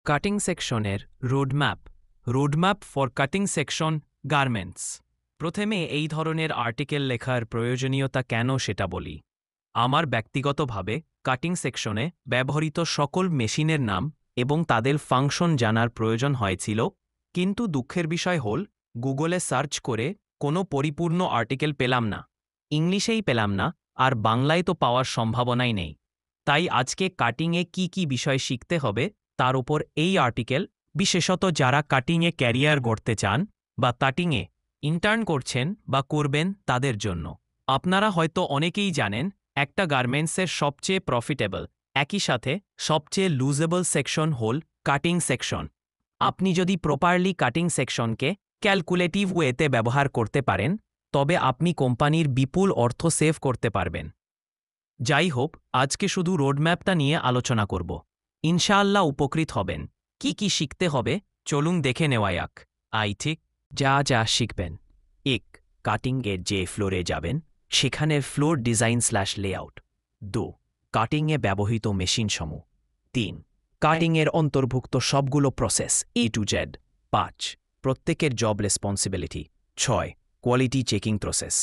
Cutting সেকশনের roadmap for cutting section garments. প্রথমে এই ধরনের আর্টিকেল লেখার প্রয়োজনীয়তা কেন সেটা বলি। আমার ব্যক্তিগতভাবে কাটিং সেকশনে ব্যবহৃত সকল মেশিনের নাম এবং তাদের ফাংশন জানার প্রয়োজন হয়েছিল, কিন্তু দুঃখের বিষয় হল গুগলে সার্চ করে কোনো পরিপূর্ণ আর্টিকেল পেলাম না, ইংলিশেই পেলাম না, আর বাংলায় তো পাওয়ার সম্ভাবনাই নেই। তাই আজকে কাটিংয়ে কি বিষয় শিখতে হবে তার উপর এই আর্টিকেল, বিশেষত যারা কাটিংয়ে ক্যারিয়ার গড়তে চান বা কাটিংয়ে ইন্টার্ন করছেন বা করবেন তাদের জন্য। আপনারা হয়তো অনেকেই জানেন একটা গার্মেন্টসের সবচেয়ে প্রফিটেবল, একই সাথে সবচেয়ে লুজেবল সেকশন হল কাটিং সেকশন। আপনি যদি প্রপারলি কাটিং সেকশনকে ক্যালকুলেটিভ ওয়েতে ব্যবহার করতে পারেন, তবে আপনি কোম্পানির বিপুল অর্থ সেভ করতে পারবেন। যাই হোক, আজকে শুধু রোডম্যাপটা নিয়ে আলোচনা করব। ইনশাআল্লাহ উপকৃত হবেন। কি শিখতে হবে চলুন দেখে নেওয়া যাক। ঠিক যা শিখবেন। 1. কাটিংয়ের যে ফ্লোরে যাবেন সেখানের ফ্লোর ডিজাইন/লেআউট। 2. কাটিংয়ে ব্যবহৃত মেশিন সমূহ। 3. কাটিংয়ের অন্তর্ভুক্ত সবগুলো প্রসেস A to Z। 5. প্রত্যেকের job responsibility. 6. Quality checking process.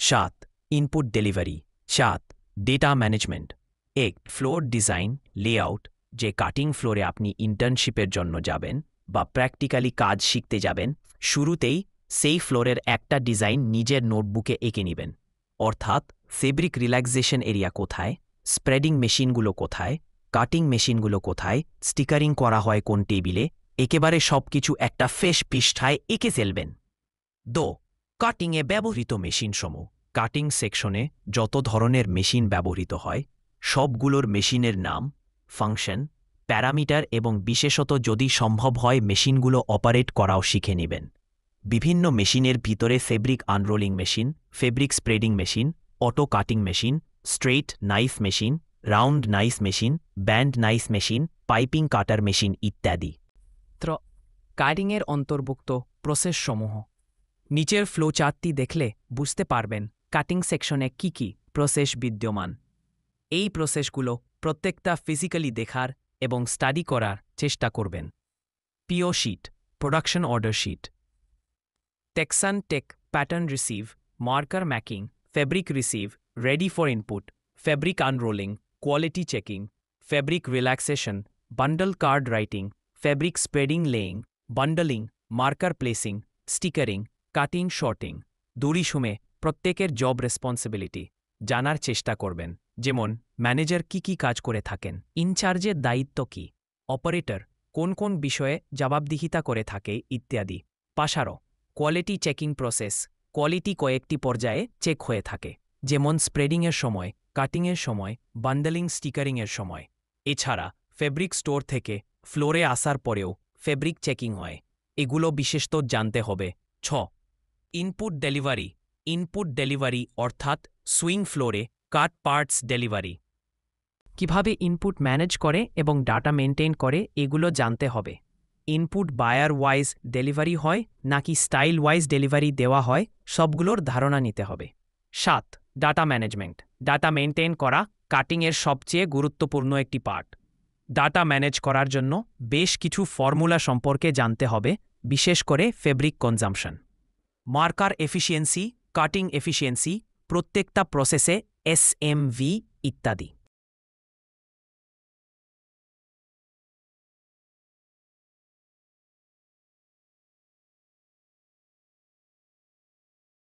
7. Input delivery. 7. Data management. 8. Floor design layout, যে কাটিং ফ্লোরে আপনি ইন্টার্নশিপের জন্য যাবেন বা প্র্যাকটিক্যালি কাজ শিখতে যাবেন, শুরুতেই সেই ফ্লোরের একটা ডিজাইন নিজের নোটবুকে এঁকে নেবেন। অর্থাৎ ফেব্রিক রিল্যাক্সেশন এরিয়া কোথায়, স্প্রেডিং মেশিনগুলো কোথায়, কাটিং মেশিনগুলো কোথায়, স্টিকারিং করা হয় কোন টেবিলে, একেবারে সব কিছু একটা ফ্রেশ পৃষ্ঠায় এঁকে ফেলবেন। 2. কাটিংয়ে ব্যবহৃত মেশিনসমূহ। কাটিং সেকশনে যত ধরনের মেশিন ব্যবহৃত হয় সবগুলোর মেশিনের নাম, ফাংশন, প্যারামিটার এবং বিশেষত যদি সম্ভব হয় মেশিনগুলো অপারেট করাও শিখে নেবেন। বিভিন্ন মেশিনের ভিতরে fabric unrolling machine, fabric spreading machine, auto cutting machine, straight knife machine, round knife machine, band knife machine, piping cutter machine ইত্যাদি। কাটিংয়ের অন্তর্ভুক্ত প্রসেসসমূহ। নিচের ফ্লো চার্টটি দেখলে বুঝতে পারবেন কাটিং সেকশনে কি প্রসেস বিদ্যমান। এই প্রসেসগুলো প্রত্যেকটা ফিজিক্যালি দেখার এবং স্টাডি করার চেষ্টা করবেন। PO sheet, production order sheet, টেক্সান tech pattern receive, marker making, fabric receive, ready for input, fabric unrolling, quality checking, fabric relaxation, bundle card writing, fabric spreading laying, bundling, marker placing, stickering, cutting sorting. দড়িসুমে প্রত্যেকের job responsibility জানার চেষ্টা করবেন, যেমন manager কি কাজ করে থাকেন, ইনচার্জের দায়িত্ব কি, অপারেটর কোন বিষয়ে জবাবদিহিতা করে থাকে ইত্যাদি। পাশারও কোয়ালিটি চেকিং প্রসেস, কোয়ালিটি কয়েকটি পর্যায়ে চেক হয়ে থাকে, যেমন স্প্রেডিংয়ের সময়, কাটিংয়ের সময়, বান্ডলিং, স্টিকারিংয়ের সময়। এছাড়া ফেব্রিক স্টোর থেকে ফ্লোরে আসার পরেও ফেব্রিক চেকিং হয়, এগুলো বিশেষত জানতে হবে। 6. ইনপুট ডেলিভারি অর্থাৎ সুইং ফ্লোরে কাট পার্টস ডেলিভারি। কিভাবে ইনপুট ম্যানেজ করে এবং ডাটা মেনটেন করে এগুলো জানতে হবে। ইনপুট বায়ার ওয়াইজ ডেলিভারি হয় নাকি স্টাইল ওয়াইজ ডেলিভারি দেওয়া হয়, সবগুলোর ধারণা নিতে হবে। 7. ডাটা ম্যানেজমেন্ট, ডাটা মেনটেন করা কাটিংয়ের সবচেয়ে গুরুত্বপূর্ণ একটি পার্ট। ডাটা ম্যানেজ করার জন্য বেশ কিছু ফর্মুলা সম্পর্কে জানতে হবে, বিশেষ করে fabric consumption, marker efficiency, cutting efficiency, প্রত্যেকটা প্রসেসে SMV ইত্যাদি।